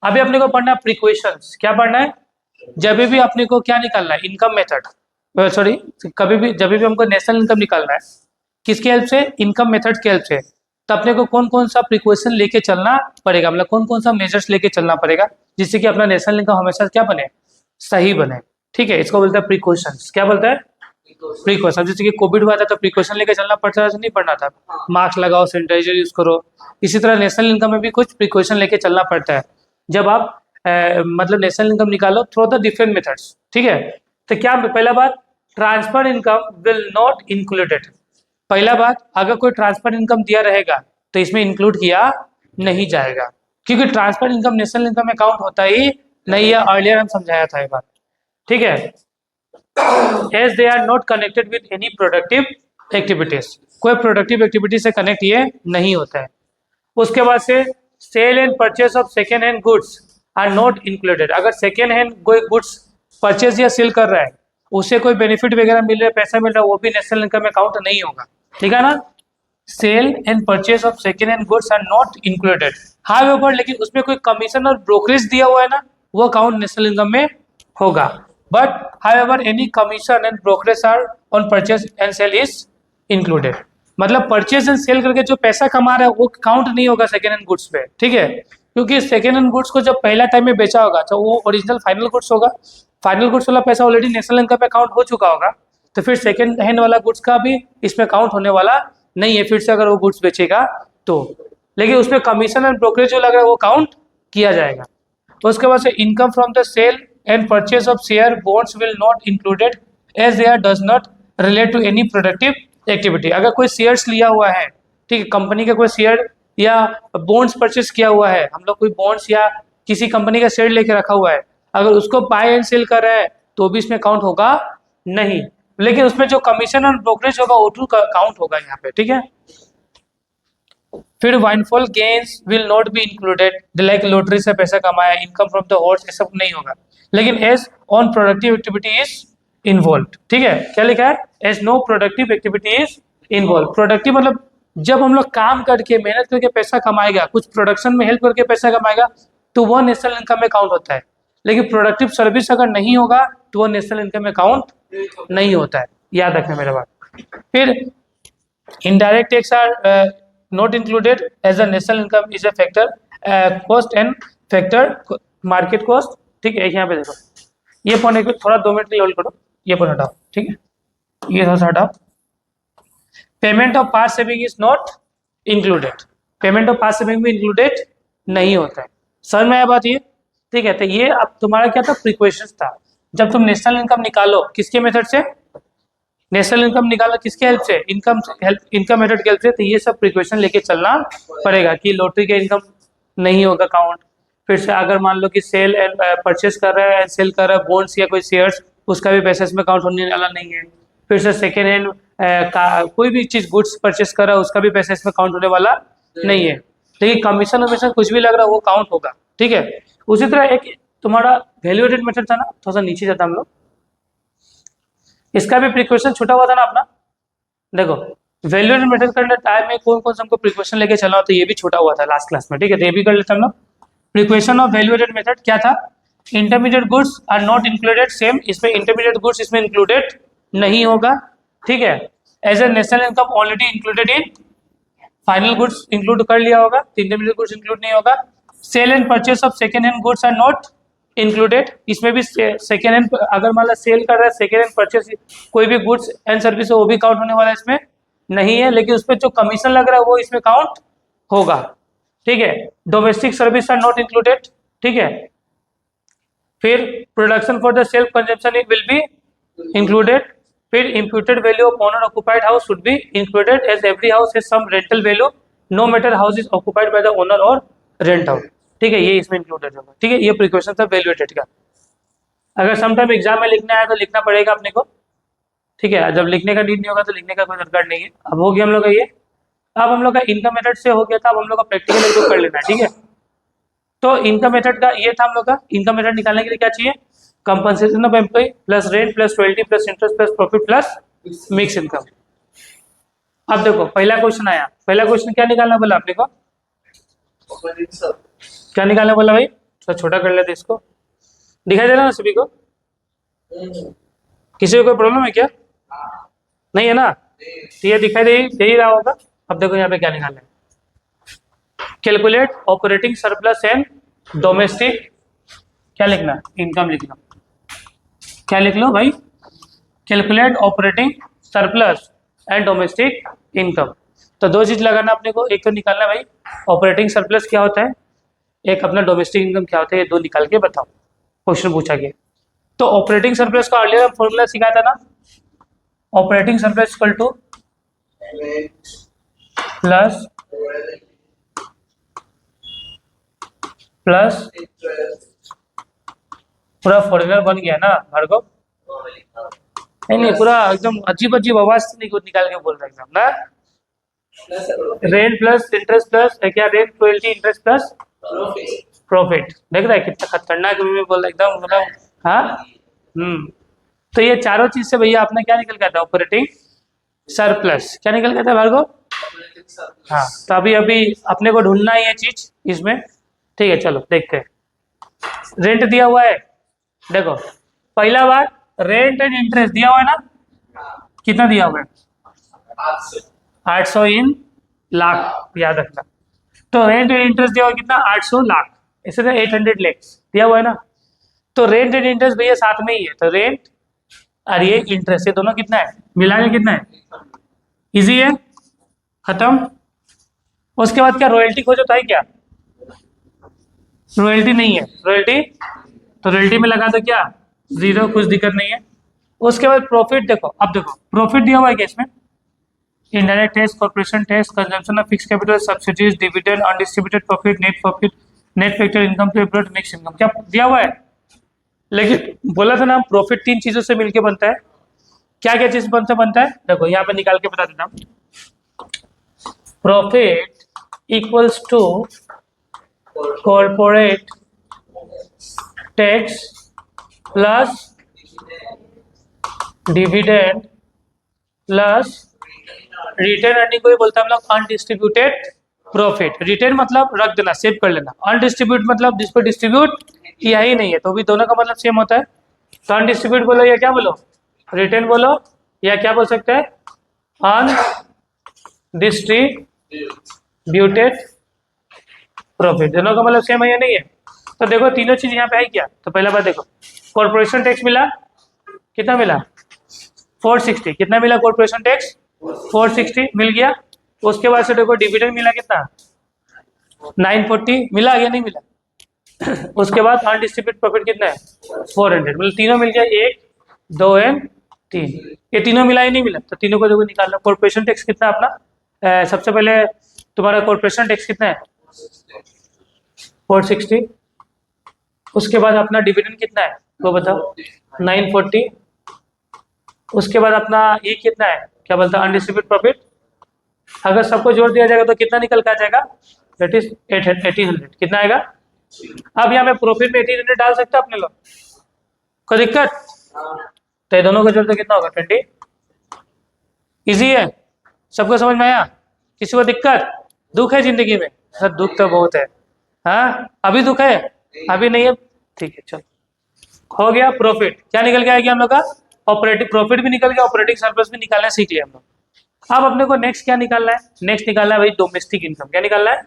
अभी अपने को पढ़ना है प्रीक्वेशंस। क्या पढ़ना है? जब भी अपने को क्या निकालना है? इनकम मेथड, सॉरी कभी भी जब भी हमको नेशनल इनकम निकालना है किसके हेल्प से? इनकम मेथड के हेल्प से। तो अपने को कौन कौन सा प्रिकॉशन लेके चलना पड़ेगा, मतलब कौन कौन सा मेजर्स लेके चलना पड़ेगा जिससे कि अपना नेशनल इनकम हमेशा क्या बने? सही बने। ठीक है, इसको बोलता है प्रिकॉशंस। क्या बोलता है? प्रिकॉशन। जैसे कि कोविड हुआ था तो प्रिकॉशन लेके चलना पड़ता था, नहीं पड़ना था? मास्क लगाओ, सैनिटाइजर यूज करो। इसी तरह नेशनल इनकम में भी कुछ प्रिकॉशन लेके चलना पड़ता है जब आप मतलब नेशनल इनकम निकालो थ्रू द डिफरेंट मेथड्स। ठीक है, तो क्या पहला बात, transfer income will not included. पहला बात, अगर कोई ट्रांसफर इनकम दिया रहेगा तो इसमें इंक्लूड किया नहीं जाएगा, क्योंकि ट्रांसफर इनकम नेशनल इनकम में काउंट होता ही नहीं है। अर्लियर हम समझाया था ये बात, ठीक है। As they are not connected with any productive activities, कोई प्रोडक्टिव एक्टिविटी से कनेक्ट ये नहीं होता है। उसके बाद से sale and purchase of second hand goods are not included. अगर सेकेंड हैंड कोई गुड्स परचेज या सेल कर रहा है, उसे कोई बेनिफिट वगैरह मिल रहा है, पैसा मिल रहा है, वो भी नेशनल इनकम में काउंट नहीं होगा। ठीक है ना? Sale and purchase of second hand goods are not included. However, लेकिन उसमें कोई कमीशन और ब्रोकरेज दिया हुआ है ना, वो काउंट नेशनल इनकम में होगा। But however any commission and brokerage are on purchase and sale is included. मतलब परचेज एंड सेल करके जो पैसा कमा रहा है वो काउंट नहीं होगा सेकेंड हैंड गुड्स पे। ठीक है, क्योंकि सेकेंड हैंड गुड्स को जब पहला टाइम में बेचा होगा तो वो ओरिजिनल फाइनल गुड्स होगा। फाइनल गुड्स वाला पैसा ऑलरेडी नेशनल इनकम पे काउंट हो चुका होगा, तो फिर सेकेंड हैंड वाला गुड्स का भी इसमें काउंट होने वाला नहीं है फिर से अगर वो गुड्स बेचेगा तो, लेकिन उसमें कमीशन एंड ब्रोकरेज जो लग रहा है वो काउंट किया जाएगा। तो उसके बाद से income from the sale and purchase of share bonds will not included as they are does not relate to any productive activity. अगर कोई शेयर्स लिया हुआ है, ठीक है, कंपनी का कोई शेयर या बॉन्ड्स परचेज किया हुआ है, हम लोग कोई बॉन्ड्स या किसी कंपनी का शेयर लेके रखा हुआ है, अगर उसको बाय एंड सेल कर रहे हैं तो भी इसमें काउंट होगा नहीं, लेकिन उसमें जो कमीशन और ब्रोकरेज होगा वो टू काउंट होगा यहाँ पे, ठीक है। फिर windfall gains will not be included, like lottery से पैसा कमाया, इनकम फ्रॉम द हॉर्स, ये सब नहीं होगा, लेकिन as on productive activity is involve, ठीक है। क्या लिखा है? As no productive activity is involve. Productive मतलब जब हम लोग काम करके मेहनत करके पैसा कमाएगा, कुछ प्रोडक्शन में हेल्प करके पैसा कमाएगा तो वह नेशनल इनकम में काउंट होता है, लेकिन प्रोडक्टिव सर्विस अगर नहीं होगा तो वह नेशनल इनकम में काउंट नहीं होता है, याद रखना मेरे बात। फिर indirect tax are not included as a national income is a factor cost and factor market cost, ठीक है। यहाँ पे देखो ये पढ़ने को थोड़ा 2 मिनट के लिए होल्ड करो, ये पढ़ हटाओ, ठीक है, ये थोड़ा सा हटाओ। Payment of pass saving is not included, payment of pass saving भी इंक्लूडेड नहीं होता है, समझ में आया बात ये, ठीक है। तो ये अब तुम्हारा क्या था, प्रिक्वेशंस था। जब तुम नेशनल इनकम निकालो किसके मेथड से, नेशनल इनकम निकालो किसके हेल्प से, इनकम मेथड के हेल्प से, तो ये सब प्रिक्वेशन लेके चलना पड़ेगा कि लॉटरी के इनकम नहीं होगा काउंट। फिर से अगर मान लो कि सेल एंड परचेस कर रहा है, सेल कर रहा है बॉन्ड्स या कोई शेयर्स, उसका भी पैसा इसमें काउंट होने वाला नहीं है। फिर से सेकेंड हैंड कोई भी चीज गुड्स परचेस कर रहा है, उसका भी पैसा इसमें काउंट होने वाला नहीं है, लेकिन कमीशन वमीशन कुछ भी लग रहा है वो काउंट होगा, ठीक है। उसी तरह एक तुम्हारा वैल्यूएटेड मेथड था ना, थोड़ा सा नीचे जाता हम लोग, इसका भी प्रिक्वेशन छूटा हुआ था ना अपना। देखो वैल्यूएटेड मेथड करने टाइम में कौन कौन सा हमको प्रिक्वेशन लेके चला हो, तो ये भी छूटा हुआ था लास्ट क्लास में, ठीक है, तो ये भी कर लेते हम लोग। प्रिक्वेशन ऑफ वैल्यूएटेड मेथड क्या था, intermediate goods are not included, same इसमें इंटरमीडिएट गुड्स इसमें इंक्लूडेड नहीं होगा, ठीक है। As a national income already included in final goods include कर लिया होगा, तो इंटरमीडिएट गुड्स इंक्लूड नहीं होगा। Sale and purchase of second hand goods are not included, इसमें भी सेकेंड हैंड अगर मान लो सेल कर रहा है, सेकेंड हैंड परचेस कोई भी गुड्स एंड सर्विस है वो भी काउंट होने वाला है, इसमें नहीं है, लेकिन उसमें जो कमीशन लग रहा है वो इसमें काउंट होगा, ठीक है। Domestic service are not included, ठीक है। फिर production for the self consumption will be included. फिर imputed value of owner occupied house should be included as every house has some rental value no matter house is occupied by the owner or rent out, ठीक है, ये इसमें included होगा, ठीक है। ये precaution था वैल्यूएटेड का। अगर समटाइम एग्जाम में लिखना है तो लिखना पड़ेगा अपने को, ठीक है, जब लिखने का नीड नहीं होगा तो लिखने का कोई दरकार नहीं है। अब हो गया हम लोग का ये, अब हम लोग का इनकम मेथड से हो गया था, अब हम लोग का प्रैक्टिकल एक कर लेना है, ठीक है। तो इनकम मेथड का ये था हम लोग का, इनकम मेथड निकालने के लिए क्या चाहिए, compensation of employ plus rent plus royalty plus interest plus profit plus mix income. अब देखो पहला क्वेश्चन आया, पहला क्वेश्चन क्या निकालना बोला आपने को, क्या निकालना बोला भाई, थोड़ा छोटा कर लेते इसको, दिखाई दे रहा ना सभी को, किसी को कोई प्रॉब्लम है क्या, नहीं है ना, तो ये दिखाई दे ही रहा होगा। अब देखो यहाँ पे क्या निकालना है, calculate operating surplus and domestic, क्या लिखना, इनकम लिखना, क्या लिख लो भाई, calculate operating surplus and domestic income. तो दो चीज लगाना अपने को, एक तो निकालना भाई ऑपरेटिंग सरप्लस क्या होता है, एक अपना डोमेस्टिक इनकम क्या होता है, ये दो निकाल के बताओ, क्वेश्चन पूछा गया। तो ऑपरेटिंग सरप्लस का अर्लियर हम फॉर्मूला सिखाया था ना, operating surplus equal two plus plus, पूरा फॉर्मूला बन गया ना भार्गव, नहीं पूरा एकदम अजीब अजीब आवाज निकाल के बोल रहा है एकदम ना, रेंट प्लस इंटरेस्ट प्लस क्या, rent royalty interest plus profit, देख रहा है कितना खतरनाक में बोल रहा है एकदम, मतलब हाँ। तो ये चारों चीज से भैया आपने क्या निकल गया था, ऑपरेटिंग सरप्लस क्या निकल गया था भार्गव, हाँ। तो अभी अपने को ढूंढना है ये चीज इसमें, ठीक है, चलो देखते हैं। रेंट दिया हुआ है, देखो पहला बार रेंट एंड इंटरेस्ट दिया हुआ है ना, कितना दिया हुआ है 800 इन लाख, याद रखना। तो रेंट एंड इंटरेस्ट दिया हुआ कितना, 800 लाख, इसे 800 लैक्स दिया हुआ है ना। तो रेंट एंड इंटरेस्ट भैया साथ में ही है, तो रेंट और ये इंटरेस्ट, ये दोनों कितना है, मिला के कितना है, इजी है, खत्म। उसके बाद क्या रॉयल्टी खोजो तो है क्या, रॉयल्टी नहीं है, रॉयल्टी तो रॉयल्टी में लगा दो क्या, जीरो, कुछ दिक्कत नहीं है। उसके बाद प्रॉफिट देखो, अब देखो प्रॉफिट दिया हुआ है क्या इसमें, indirect tax, corporation tax, consumption of fix capital, subsidies, dividend, undistributed profit, net factor income to abroad, mix income, क्या दिया हुआ है। लेकिन बोला था ना प्रॉफिट 3 चीजों से मिलके बनता है, क्या क्या चीज बनता है, देखो यहाँ पे निकाल के बता देता हूँ। Profit equals to corporate tax plus dividend plus retain earning को ही बोलते हैं हम लोग अनडिस्ट्रीब्यूटेड प्रॉफिट। रिटेन मतलब रख देना, सेव कर लेना, अनडिस्ट्रीब्यूट मतलब जिसको डिस्ट्रीब्यूट किया ही नहीं है, तो भी दोनों का मतलब सेम होता है। तो अनडिस्ट्रीब्यूट बोलो या क्या बोलो, रिटेन बोलो, या क्या बोल सकते हैं, अनडिस्ट्रीब्यूटेड प्रॉफिट, दोनों का मतलब सेम है या नहीं है। तो देखो तीनों चीज यहाँ पे है क्या, तो पहला बात देखो कॉर्पोरेशन टैक्स मिला, कितना मिला 460, कितना मिला कॉर्पोरेशन टैक्स 460 मिल गया। उसके बाद से देखो डिविडेंड मिला कितना 940 मिला या नहीं मिला। उसके बाद अनडिस्ट्रीब्यूटेड प्रॉफिट कितना है 400, मतलब तीनों मिल गया, 1 2 एंड 3, ये तीनों मिला ही नहीं मिला, तो तीनों को देखो निकालना। कॉर्पोरेशन टैक्स कितना अपना, सबसे पहले तुम्हारा कॉर्पोरेशन टैक्स कितना है 460, उसके बाद अपना डिविडेंड कितना है वो बताओ 940, उसके बाद अपना ये कितना है, क्या बोलता है अनडिस्ट्रीब्यूटेड प्रॉफिट, अगर सबको जोड़ दिया जाएगा तो कितना निकल का जाएगा, दैट इज 1800, कितना आएगा। अब यहाँ पे प्रॉफिट में 1800 डाल सकते हैं अपने लोग, कोई दिक्कत, तो ये दोनों को जोड़ तो कितना होगा 20, इजी है, सबको समझ में आया, किसी को दिक्कत दुख है जिंदगी में, सर दुख तो बहुत है, हाँ अभी दुख है, अभी नहीं है, ठीक है चलो हो गया। प्रॉफिट क्या निकल के आएगी हम लोग का, ऑपरेटिंग प्रॉफिट भी निकल गया, ऑपरेटिंग सरप्लस भी निकालना सीख लिया हम लोग। अब अपने को नेक्स्ट क्या निकालना है, नेक्स्ट निकालना है भाई डोमेस्टिक इनकम, क्या निकालना है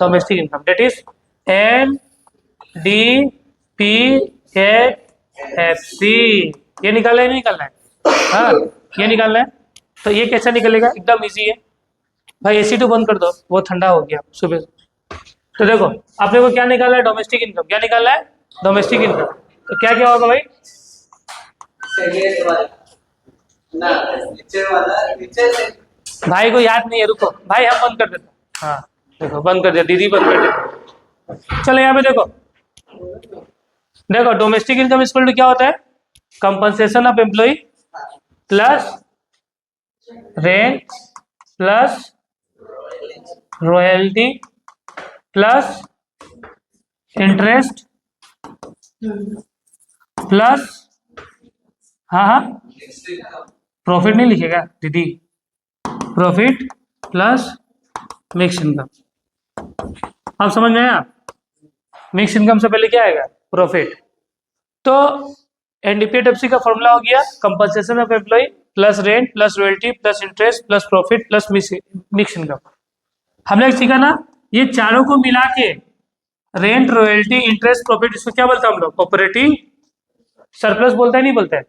domestic income, that is NDPHFC, ये निकालना है नहीं निकालना है, हाँ ये निकालना है। तो ये कैसे निकलेगा, एकदम इजी है भाई, एसी टू बंद कर दो, वो ठंडा हो गया सुबह। तो देखो अपने को क्या निकालना है डोमेस्टिक इनकम, क्या निकालना है डोमेस्टिक इनकम, तो क्या क्या होगा भाई, भाई को याद नहीं है, रुको भाई हम बंद कर देते हैं, हाँ देखो बंद कर दिया, दीदी बंद कर दिया। चलो यहाँ पे देखो, देखो डोमेस्टिक इनकम इक्वल टू क्या होता है, compensation of employ plus rent plus royalty plus interest plus, हाँ हाँ प्रॉफिट नहीं लिखेगा दीदी, प्रॉफिट प्लस मिक्स इनकम, अब समझ में आया। मिक्स इनकम से पहले क्या आएगा प्रॉफिट, तो एनडीपीएफसी का फॉर्मूला हो गया compensation of employ plus rent plus royalty plus interest plus profit plus mix income. हमने सीखा ना, ये चारों को मिला के रेंट रॉयल्टी इंटरेस्ट प्रॉफिट, इसको क्या बोलते हैं हम लोग ऑपरेटिंग सरप्लस बोलते हैं नहीं बोलते हैं।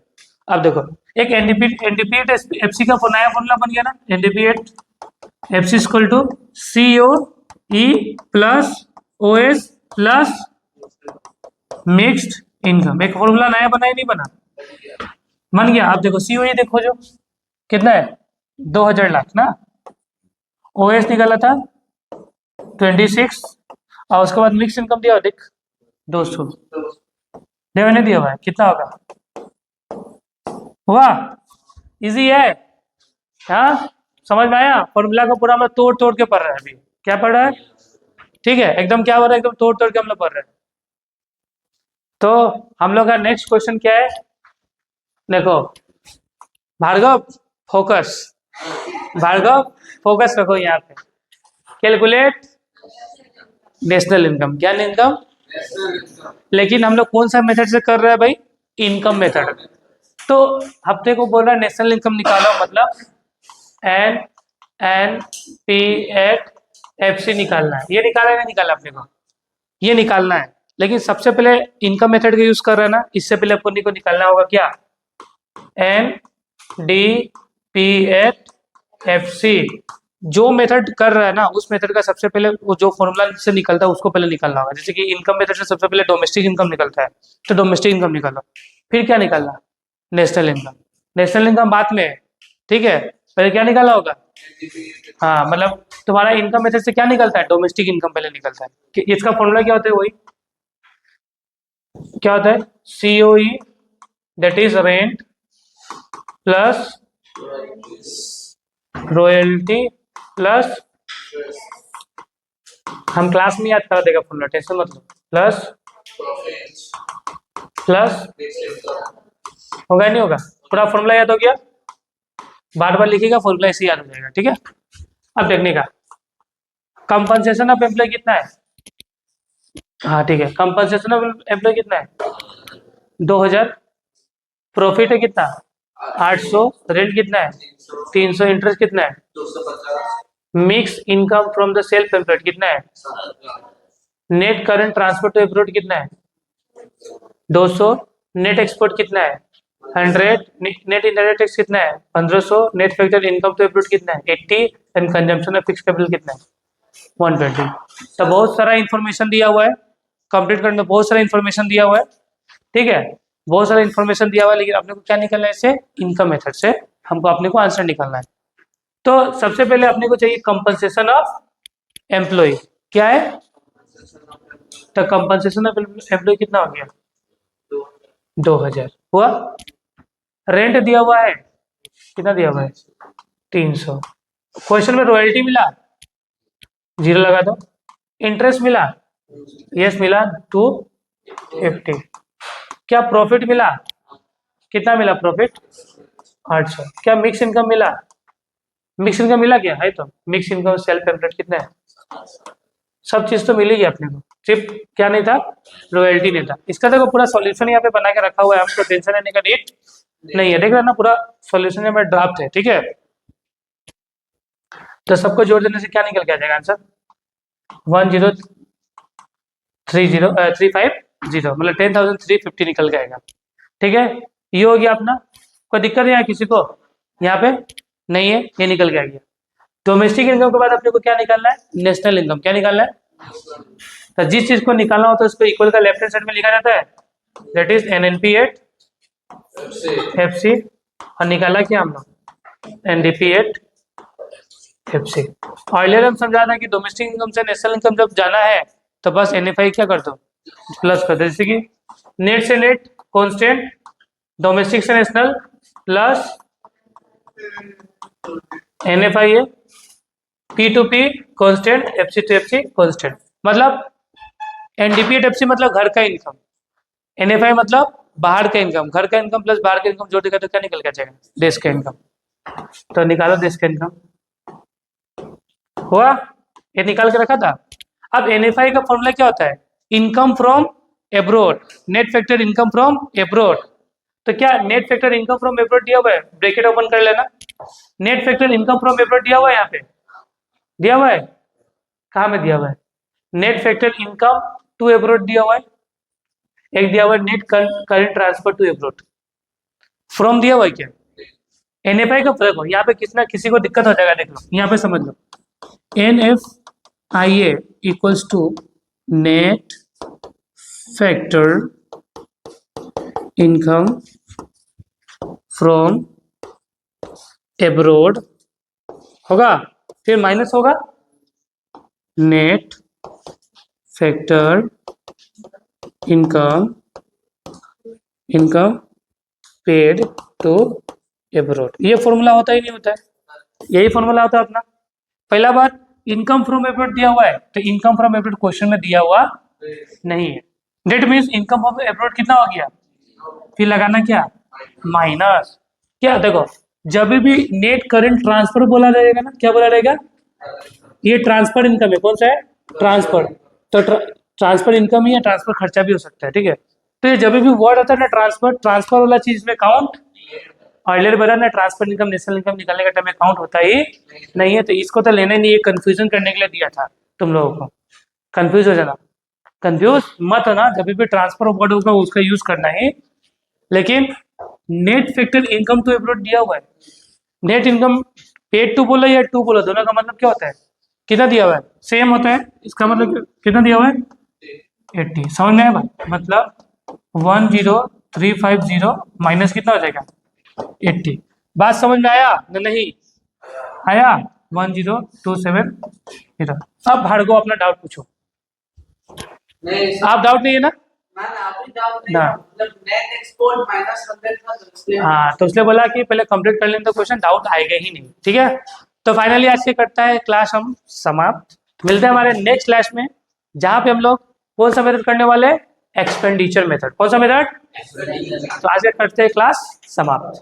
अब देखो एक एनडीपीएफसी का नया फॉर्मूला बन गया ना, NDPFC equal to COE plus OS plus mixed income, एक फॉर्मूला नया बना है नहीं बना, बन गया। अब देखो COE देखो जो कितना है 2000 लाख ना, OS निकाला था 26, और उसके बाद मिक्स इनकम दिया देख 200, देवे नहीं दिया भाई, कितना होगा, हुआ इजी है, हाँ समझ में आया। फॉर्मूला को पूरा हम लोग तोड़ तोड़ के पढ़ रहे हैं अभी, क्या पढ़ रहा है, ठीक है एकदम क्या हो रहा है, एकदम तोड़ तोड़ के हम लोग पढ़ रहे हैं। तो हम लोग का नेक्स्ट क्वेश्चन क्या है, देखो भार्गव फोकस, भार्गव फोकस रखो यहाँ पे, कैलकुलेट नेशनल इनकम, क्या इनकम, लेकिन हम लोग कौन सा मेथड से कर रहे हैं भाई, इनकम मेथड। तो हफ्ते को बोल रहा है नेशनल इनकम निकालो, मतलब NPHFC निकालना है, ये निकाला नहीं निकाला अपने को, ये निकालना है, लेकिन सबसे पहले इनकम मेथड का यूज कर रहे हैं ना, इससे पहले अपने को निकालना होगा क्या N D P H F C. जो मेथड कर रहा है ना उस मेथड का सबसे पहले वो जो फॉर्मूला से निकलता है उसको पहले निकालना होगा। जैसे कि इनकम मेथड से सबसे पहले डोमेस्टिक इनकम निकलता है, तो डोमेस्टिक इनकम निकालो। फिर क्या निकालना, नेशनल इनकम। नेशनल इनकम बाद में है, ठीक है, पहले क्या निकाला होगा। हाँ मतलब तुम्हारा इनकम मेथड से क्या निकलता है, डोमेस्टिक इनकम पहले निकलता है। इसका फॉर्मूला क्या होता है, वही क्या होता है, COE, that is rent plus royalty plus, हम क्लास में याद करा देगा फॉर्मूला, टेंशन मत लो, प्लस प्लस होगा नहीं होगा, पूरा फॉर्मूला याद हो गया, बार बार लिखिएगा फॉर्मूला ऐसे याद हो जाएगा, ठीक है। अब देखने का कंपनसेशन ऑफ एम्प्लॉय कितना है, हाँ ठीक है, कंपनसेशन ऑफ एम्प्लॉय कितना है 2000, प्रॉफिट है कितना 800, रेंट कितना है 300, इंटरेस्ट कितना है mix income from the self employed कितना है, net current transfer to abroad कितना है 200, नेट एक्सपोर्ट कितना है 100, नेट इनडायरेक्ट टैक्स कितना है 1500, net factor income to abroad कितना है 80, and consumption of fixed capital कितना है 120। तो बहुत सारा इंफॉर्मेशन दिया हुआ है, कंप्लीट करने में बहुत सारा इंफॉर्मेशन दिया हुआ है, ठीक है, बहुत सारा इंफॉर्मेशन दिया हुआ है, लेकिन अपने को क्या निकलना है इसे, इनकम मेथड से हमको अपने को आंसर निकालना है। तो सबसे पहले अपने को चाहिए कंपनसेशन ऑफ एम्प्लॉय, क्या है, तो कंपनसेशन ऑफ एम्प्लॉय कितना हो गया 2000 हुआ। रेंट दिया हुआ है कितना दिया हुआ है 300, क्वेश्चन में रॉयल्टी मिला 0 लगा दो, इंटरेस्ट मिला यस मिला 250, क्या प्रॉफिट मिला, कितना मिला प्रॉफिट 800, क्या मिक्स इनकम मिला, मिक्स इनकम मिला क्या है, तो मिक्स इनकम सेल्फ एम्प्लॉयड कितना है, सब चीज तो मिलेगी अपने को, सिर्फ क्या नहीं था, रॉयल्टी नहीं था। इसका देखो पूरा सॉल्यूशन यहाँ पे बना के रखा हुआ है, हमको टेंशन लेने का नीड नहीं है, देख रहे ना पूरा सॉल्यूशन में ड्राफ्ट है, ठीक है। तो सबको जोड़ देने से क्या निकल के आ जाएगा आंसर 10350 मतलब 10,350 निकल के आएगा, ठीक है। ये हो गया अपना, कोई दिक्कत नहीं है किसी को यहाँ पे नहीं है, ये निकल के आ गया। डोमेस्टिक इनकम के बाद अपने को क्या निकालना है, नेशनल इनकम, क्या निकालना है, तो जिस चीज को निकालना होता है उसको इक्वल का लेफ्ट हैंड साइड में लिखा जाता है, दैट इज NNP 8 FC, और निकाला क्या हम लोग NDP 8 FC। ऑयलर हम समझा था कि डोमेस्टिक इनकम से नेशनल इनकम जब जाना है तो बस NFI क्या कर दो प्लस कर दो, जैसे कि नेट से नेट कांस्टेंट, डोमेस्टिक से नेशनल प्लस NFI है, P to P constant, FC to FC constant, मतलब NDP 8 FC मतलब घर का इनकम, NFI मतलब बाहर का इनकम, घर का इनकम प्लस बाहर का इनकम जोड़ देगा तो क्या निकल के जाएगा, देश का इनकम। तो निकालो देश का इनकम, हुआ, ये निकाल के रखा था। अब NFI का फॉर्मूला क्या होता है, income from abroad, net factor income from abroad. तो क्या net factor income from abroad दिया हुआ है, ब्रैकेट ओपन कर लेना, net factor income from abroad दिया हुआ है, यहाँ पे दिया हुआ है, कहाँ में दिया हुआ है, net factor income to abroad दिया हुआ है, एक दिया हुआ है net current transfer to abroad, from दिया हुआ है क्या, NFI का फर्क हो, यहाँ पे किसी ना किसी को दिक्कत हो जाएगा, देख लो यहाँ पे समझ लो, NFIA equals to net factor income from abroad होगा, फिर माइनस होगा net factor income paid to abroad. ये फॉर्मूला होता ही नहीं होता है, यही फॉर्मूला होता है अपना। पहला बात, इनकम फ्रॉम एब्रोड दिया हुआ है तो इनकम फ्रॉम एब्रोड क्वेश्चन में दिया हुआ नहीं है, that means income from abroad कितना हो गया, फिर लगाना क्या माइनस, क्या देखो जब भी नेट करंट ट्रांसफर बोला रहेगा ना, क्या बोला रहेगा, ये ट्रांसफर इनकम है, कौन सा है ट्रांसफर, तो ट्रांसफर इनकम ही है, ट्रांसफर खर्चा भी हो सकता है, ठीक है। तो ये जब भी वर्ड आता है ना ट्रांसफर वाला चीज में काउंट, ऑयलर बना ना ट्रांसफर इनकम नेशनल इनकम निकालने का टाइम में काउंट होता ही नहीं है, तो इसको तो लेना ही नहीं है, कंफ्यूजन करने के लिए दिया था तुम लोगों को, कंफ्यूज हो जाना, कंफ्यूज मत होना, जब भी ट्रांसफर वर्ड होगा उसका यूज करना है, लेकिन net factor income to employ दिया हुआ है। नेट इनकम पेड टू बोलो या टू बोलो, दोनों का मतलब क्या होता है, कितना दिया हुआ है, सेम होता है। इसका मतलब कितना दिया हुआ है, 80। समझ में आया बात, मतलब 10350 माइनस कितना हो जाएगा, 80। बात समझ में आया ना, नहीं आया, 10270। अब भार्गव अपना डाउट पूछो। नहीं आप डाउट नहीं है ना, ना। नेट एक्सपोर्ट -100 था तो इसलिए हाँ, तो इसलिए बोला कि पहले कंप्लीट कर लें तो क्वेश्चन डाउट आएगा ही नहीं, ठीक है। तो फाइनली आज के करता है क्लास हम समाप्त। मिलते हैं हमारे नेक्स्ट क्लास में, जहाँ पे हम लोग कौन सा मेथड करने वाले हैं, एक्सपेंडिचर मेथड। कौन सा मेथड, तो आज के करते हैं क्लास समाप्त।